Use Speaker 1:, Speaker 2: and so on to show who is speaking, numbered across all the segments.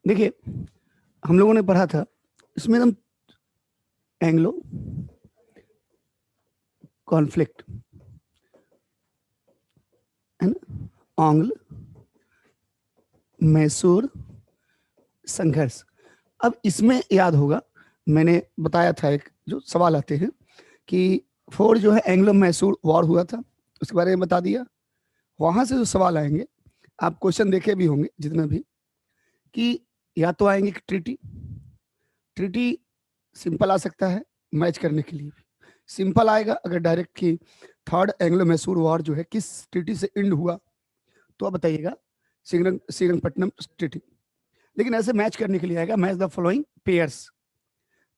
Speaker 1: देखिए, हम लोगों ने पढ़ा था इसमें एकदम एंग्लो कॉन्फ्लिक्ट है ना, आंग्ल मैसूर संघर्ष। अब इसमें याद होगा, मैंने बताया था एक जो सवाल आते हैं कि फोर जो है एंग्लो मैसूर वॉर हुआ था, उसके बारे में बता दिया। वहां से जो सवाल आएंगे, आप क्वेश्चन देखे भी होंगे जितने भी, कि या तो आएंगे कि ट्रीटी ट्रीटी सिंपल आ सकता है मैच करने के लिए भी। सिंपल आएगा अगर डायरेक्ट की थर्ड एंग्लो मैसूर वॉर जो है किस ट्रीटी से एंड हुआ, तो आप बताइएगा श्रीरंगपट्टनम ट्रीटी। लेकिन ऐसे मैच करने के लिए आएगा मैच द फॉलोइंग पेयर्स।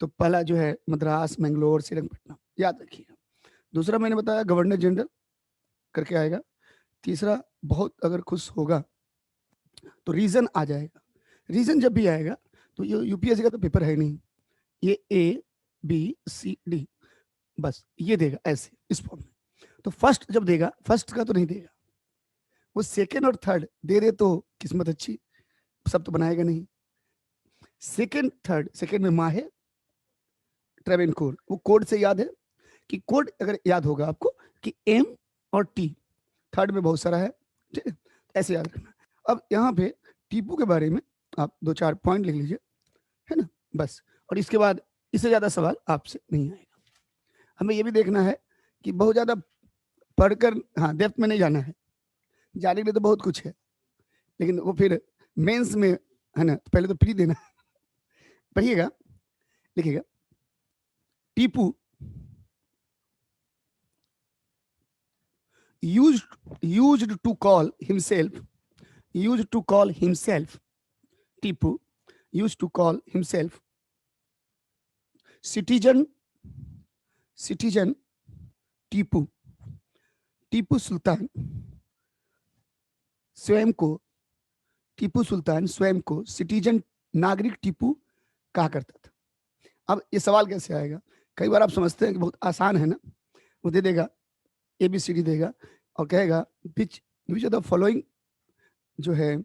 Speaker 1: तो पहला जो है मद्रास, मैंगलोर, श्रीरंगपट्टनम, याद रखिएगा। दूसरा मैंने बताया गवर्नर जनरल करके आएगा। तीसरा बहुत अगर खुश होगा तो रीजन आ जाएगा। रीजन जब भी आएगा तो ये यूपीएससी का तो पेपर है नहीं, ये ए बी सी डी बस ये देगा ऐसे इस फॉर्म में। तो फर्स्ट जब देगा, फर्स्ट का तो नहीं देगा, वो सेकेंड और थर्ड दे दे तो किस्मत अच्छी, सब तो बनाएगा नहीं। सेकेंड थर्ड, सेकेंड में माँ है ट्रेवेनकोर, वो कोड से याद है कि कोड अगर याद होगा आपको कि एम और टी थर्ड में बहुत सारा है, ठीक है, ऐसे याद रखना। अब यहाँ पे टीपू के बारे में आप 2-4 पॉइंट लिख लीजिए, है ना, बस। और इसके बाद इससे ज्यादा सवाल आपसे नहीं आएगा। हमें ये भी देखना है कि बहुत ज्यादा पढ़कर हाँ डेप्थ में नहीं जाना है, जाने के लिए तो बहुत कुछ है, लेकिन वो फिर मेंस में है ना, पहले तो प्री देना। पढ़िएगा, लिखिएगा। Tipu used to call himself Tipu used to call himself citizen Tipu Sultan स्वयं को सिटीजन नागरिक टीपू कहा करता था। अब ये सवाल कैसे आएगा? कई बार आप समझते हैं कि बहुत आसान है ना, वो दे देगा ABCD देगा और कहेगा विच ऑफ द फॉलोइंग जो है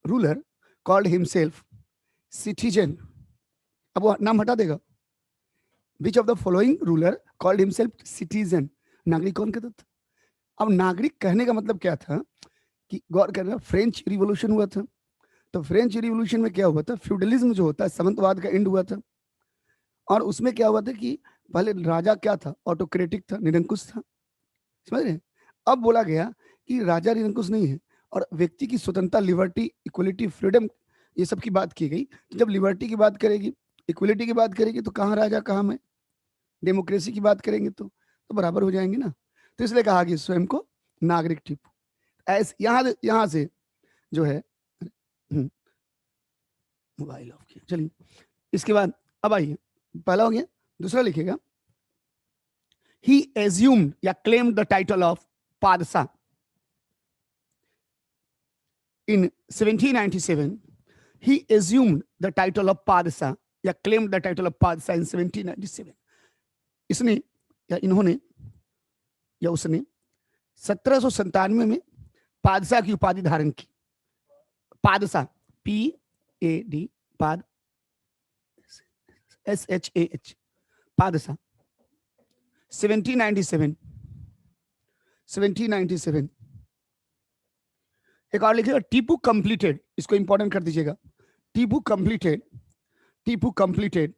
Speaker 1: रूलर कॉल्ड हिमसेल्फ सिटीजन। अब वो नाम हटा देगा, विच of the following ruler called himself citizen, नागरिक कौन कहता था? अब नागरिक कहने का मतलब क्या था कि गौर करना, फ्रेंच रिवॉल्यूशन हुआ था, तो फ्रेंच रिवॉल्यूशन में क्या हुआ था, फ्यूडलिज्म जो होता है सामंतवाद का एंड हुआ था। और उसमें क्या हुआ था कि पहले राजा क्या था, ऑटोक्रेटिक था, निरंकुश था, समझ रहे हैं? अब बोला गया कि राजा निरंकुश नहीं है और व्यक्ति की स्वतंत्रता, लिबर्टी, इक्वलिटी, फ्रीडम, ये सब की बात की गई। जब लिबर्टी की बात करेगी, इक्वलिटी की बात करेगी, तो कहाँ राजा कहाँ मैं, डेमोक्रेसी की बात करेंगे तो बराबर हो जाएंगे ना। तो इसलिए कहा कि स्वयं को नागरिक टीपू। ऐसे यहाँ से जो है मोबाइल ऑफ किया। चलिए इसके बाद अब आइए, पहला हो गया, दूसरा लिखिएगा। ही एज्यूम्ड या claimed the title of Padshah in 1797. He assumed the title of Padshah या claimed the title of Padshah in 1797. इसने या इन्होंने या उसने 1797 में पादशाह की उपाधि धारण की। पादशाह PAD पाद SHAH पादशाह 1797। एक और लिखिएगा टीपू कंप्लीटेड, इसको इंपॉर्टेंट कर दीजिएगा। Tipu completed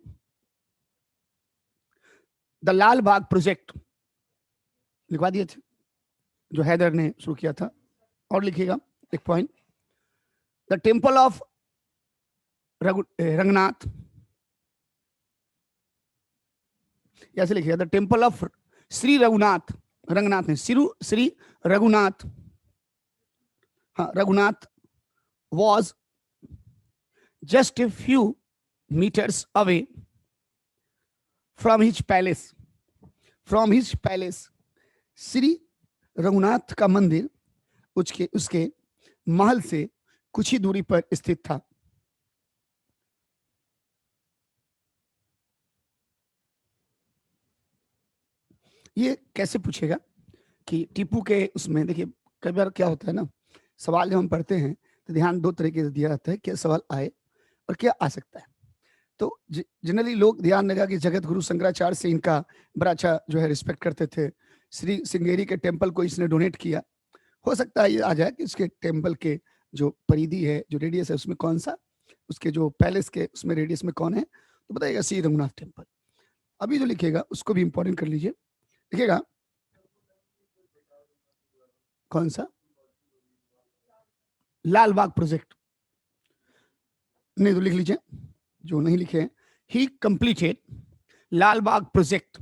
Speaker 1: the Lal Bagh project, लिखवा दिए थे जो हैदर ने शुरू किया था। और लिखिएगा एक point, the temple of Ranganath, ऐसे लिखिएगा the temple of Shri Raghunath, Ranganath ने श्री रघुनाथ, हाँ Raghunath was just a few meters away from his palace। Shri Raghunath का मंदिर उसके महल से कुछ ही दूरी पर स्थित था। ये कैसे पूछेगा कि टीपू के उसमें, देखिए कई बार क्या होता है ना, सवाल जब हम पढ़ते हैं तो ध्यान दो तरीके से दिया जाता है कि सवाल आए और क्या आ सकता है। तो जनरली लोग ध्यान लगा कि जगत गुरु शंकराचार्य से इनका बड़ा अच्छा जो है रिस्पेक्ट करते थे। श्री सिंगेरी के टेम्पल को इसने डोनेट किया। हो सकता है ये आ जाए कि उसके टेम्पल के जो परिधि है, जो रेडियस है, उसमें कौन सा, उसके जो पैलेस के उसमें रेडियस में कौन है, तो बताइएगा श्री रघुनाथ टेम्पल। अभी जो लिखेगा उसको भी इंपॉर्टेंट कर लीजिए। लिखेगा कौन सा, लाल बाग प्रोजेक्ट, नहीं तो लिख लीजिए जो नहीं लिखे। ही completed Lal Bagh project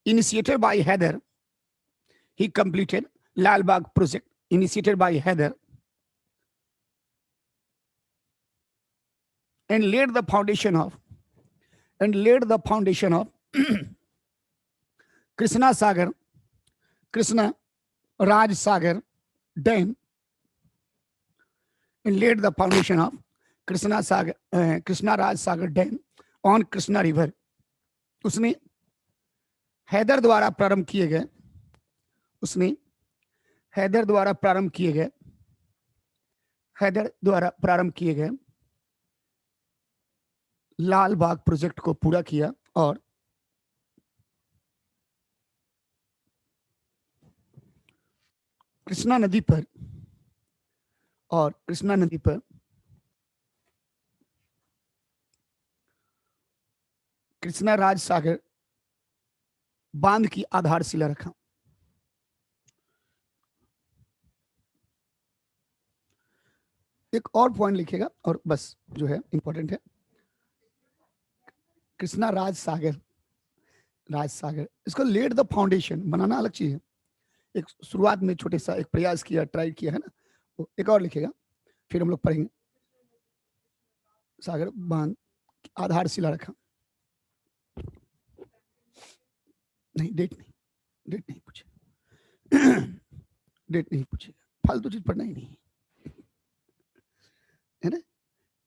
Speaker 1: initiated by Heather. He completed Lal Bagh project initiated by Heather and laid the foundation of Krishna Sagar, Krishna Raj Sagar Dam, and laid the foundation of Krishna Raj Sagar Dam on Krishna River. उसने हैदर द्वारा प्रारंभ किए गए, उसने हैदर द्वारा प्रारंभ किए गए लाल बाग प्रोजेक्ट को पूरा किया और कृष्णा नदी पर कृष्णा राज सागर बांध की आधारशिला रखा। एक और पॉइंट लिखेगा और बस जो है इंपॉर्टेंट है, कृष्णा राज सागर, इसको लेड द फाउंडेशन बनाना अलग चीज है। एक शुरुआत में छोटे सा एक प्रयास किया, ट्राई किया है ना, तो एक और लिखेगा, फिर हम लोग पढ़ेंगे। सागर बांध आधारशिला रखा, नहीं डेट नहीं पूछे डेट नहीं पूछेगा, फालतू चीज पढ़ना ही नहीं है ना।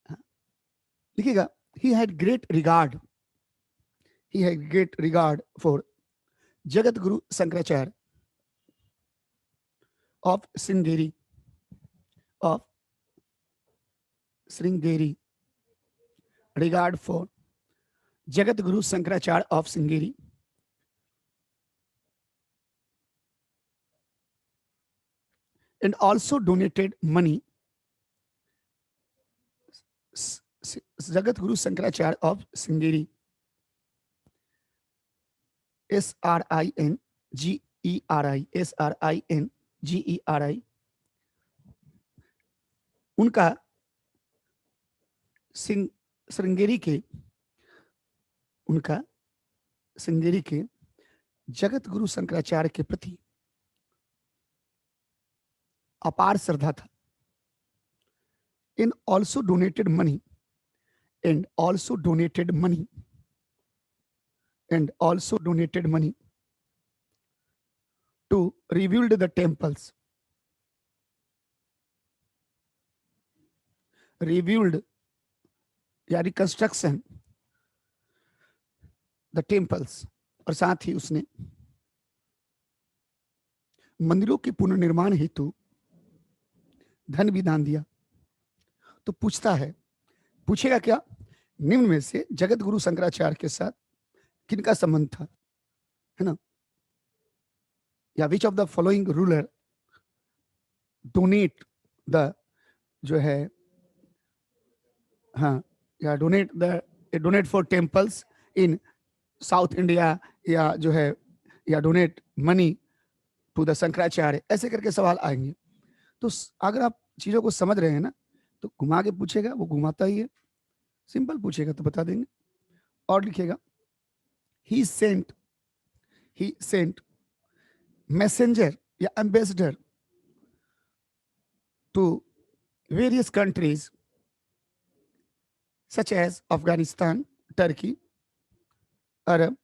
Speaker 1: हाँ। लिखिएगा he had great regard for Jagat Guru Shankaracharya of Sringeri, regard for Jagat Guru Shankaracharya of Sringeri and also donated money. Jagat Guru Shankaracharya of Sringeri, SRINGERI, उनका श्रृंगेरी के जगत गुरु शंकराचार्य के प्रति अपार श्रद्धा था। and also donated money to rebuild the temples, या reconstruction the temples, और साथ ही उसने मंदिरों के पुनर्निर्माण हेतु धन भी दान दिया। तो पूछेगा क्या, निम्न में से जगत गुरु शंकराचार्य के साथ किनका संबंध था, है ना, या which of the following ruler donate the जो है, हाँ, या donate for temples in South India, या जो है या donate money to the Shankaracharya, ऐसे करके सवाल आएंगे। तो अगर आप चीजों को समझ रहे हैं ना, तो घुमा के पूछेगा, वो घुमाता ही है, सिंपल पूछेगा तो बता देंगे। और लिखेगा ही सेंट मैसेंजर या ambassador to various countries such as Afghanistan, Turkey, Arab,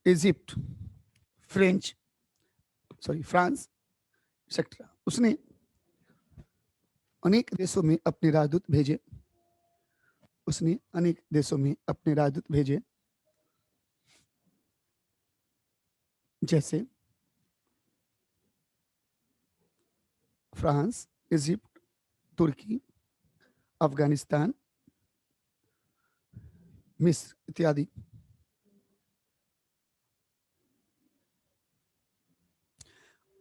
Speaker 1: Egypt, France, etcetera. उसने अनेक देशों में अपने राजदूत भेजे, जैसे फ्रांस, इजिप्ट, तुर्की, अफगानिस्तान, मिस्र इत्यादि।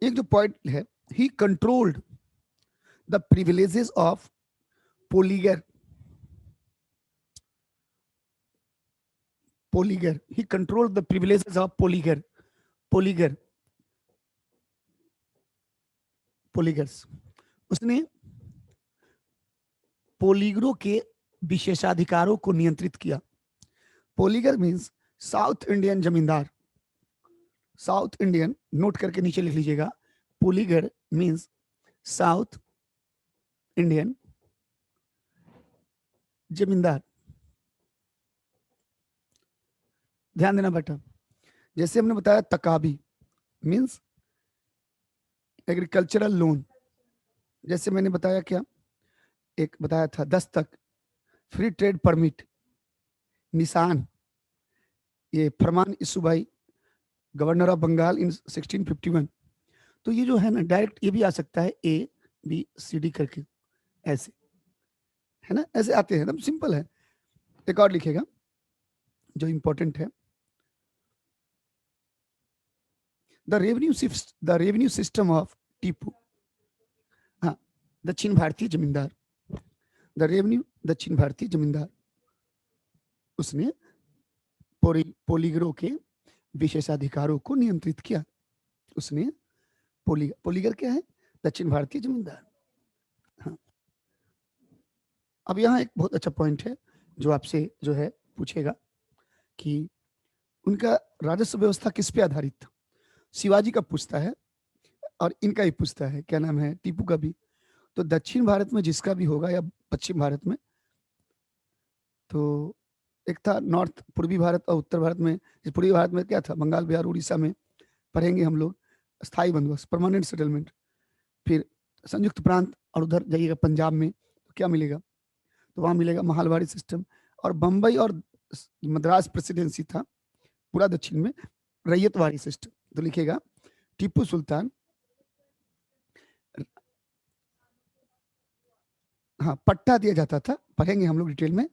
Speaker 1: एक जो पॉइंट है, he controlled the privileges of poligar, poligar, he controlled the privileges of poligar, poligar, poligars. उसने पोलीगरों के विशेषाधिकारों को नियंत्रित किया। Poligar means South Indian zamindar, South Indian, note करके नीचे लिख लीजिएगा, पोलीगर मीन्स साउथ इंडियन जमींदार। ध्यान देना बेटा, जैसे हमने बताया तकाबी मीन्स एग्रीकल्चरल लोन, जैसे मैंने बताया क्या, एक बताया था दस्तक, फ्री ट्रेड परमिट, निशान, ये फरमान issue by governor of Bengal in 1651। तो ये जो है ना डायरेक्ट ये भी आ सकता है ए बी सी डी करके, ऐसे है ना, ऐसे आते हैं, एकदम सिंपल है। एक और लिखेगा जो इंपॉर्टेंट है, the revenue system of Tipu, हाँ, दक्षिण भारतीय जमींदार, द रेवेन्यू दक्षिण भारतीय जमींदार, उसने पोलीगरों के विशेषाधिकारों को नियंत्रित किया। उसने पोलीगर क्या है, दक्षिण भारतीय जमींदार। हाँ, अब यहाँ एक बहुत अच्छा पॉइंट है जो आपसे जो है पूछेगा कि उनका राजस्व व्यवस्था किस पे आधारित था। शिवाजी का पूछता है और इनका ही पूछता है, क्या नाम है, टीपू का भी। तो दक्षिण भारत में जिसका भी होगा या पश्चिम भारत में, तो एक था नॉर्थ, पूर्वी भारत और उत्तर भारत में। पूर्वी भारत में क्या था, बंगाल, बिहार, उड़ीसा में पढ़ेंगे हम लोग, स्थायी बंदोबस्त, परमानेंट सेटलमेंट। फिर संयुक्त प्रांत, और उधर जाइएगा पंजाब में तो क्या मिलेगा, तो वहां मिलेगा महालवाड़ी सिस्टम। और बंबई और मद्रास प्रेसिडेंसी था पूरा दक्षिण में, रैयतवाड़ी सिस्टम। तो लिखेगा टीपू सुल्तान, हाँ, पट्टा दिया जाता था, पढ़ेंगे हम लोग डिटेल में।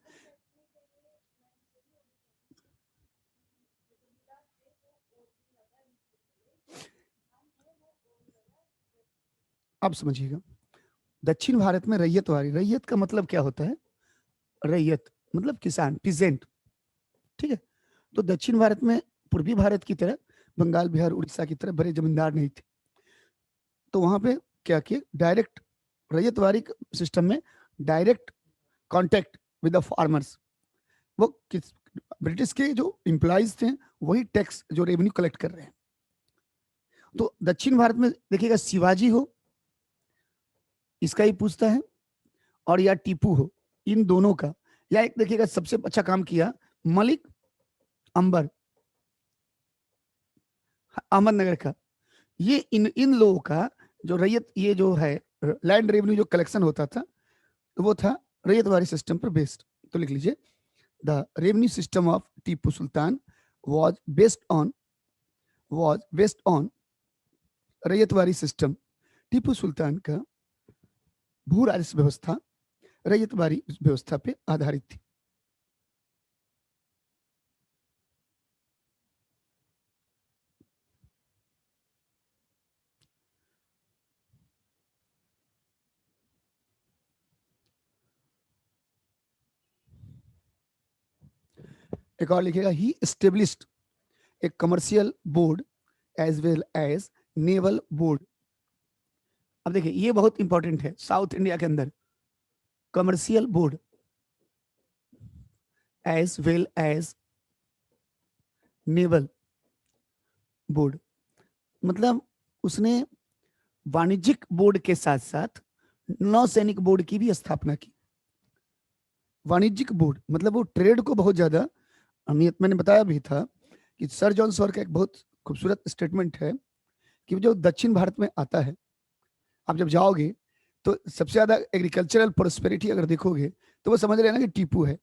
Speaker 1: अब समझिएगा, दक्षिण भारत में रैयतवाड़ी, रैयत का मतलब क्या होता है, रैयत मतलब किसान, पीजेंट, ठीक है। तो दक्षिण भारत में पूर्वी भारत की तरह, बंगाल, बिहार, उड़ीसा की तरह बड़े जमींदार नहीं थे। तो वहां पे क्या किए, डायरेक्ट रैयतवाड़ी सिस्टम में direct contact with the farmers. वो ब्रिटिश के जो एम्प्लॉइज थे वही टैक्स जो रेवेन्यू कलेक्ट कर रहे हैं। तो दक्षिण भारत में देखिएगा शिवाजी हो, इसका ही पूछता है, और या टीपू हो, इन दोनों का। या एक देखिएगा सबसे अच्छा काम किया मलिक अंबर अहमदनगर का, ये इन लोगों का जो रैयत, ये जो है लैंड रेवेन्यू जो कलेक्शन होता था, तो वो था रैयतवाड़ी सिस्टम पर बेस्ड। तो लिख लीजिए, the revenue system of Tipu Sultan was based on Ryotwari system. Tipu Sultan का भू राजस्व व्यवस्था रैयतवाड़ी व्यवस्था पे आधारित थी। एक और लिखेगा, he established a commercial board as well as naval board. अब देखिए ये बहुत इंपॉर्टेंट है, साउथ इंडिया के अंदर commercial board as well as naval board, मतलब उसने वाणिज्यिक बोर्ड के साथ साथ नौसैनिक बोर्ड की भी स्थापना की। वाणिज्यिक बोर्ड मतलब वो ट्रेड को बहुत ज्यादा अहमियत, मैंने बताया भी था कि सर जॉन सॉर का एक बहुत खूबसूरत स्टेटमेंट है कि जो दक्षिण भारत में आता है, आप जब जाओगे तो सबसे ज्यादा एग्रीकल्चरल प्रोस्पेरिटी अगर देखोगे तो वो समझ लेना कि टीपू है।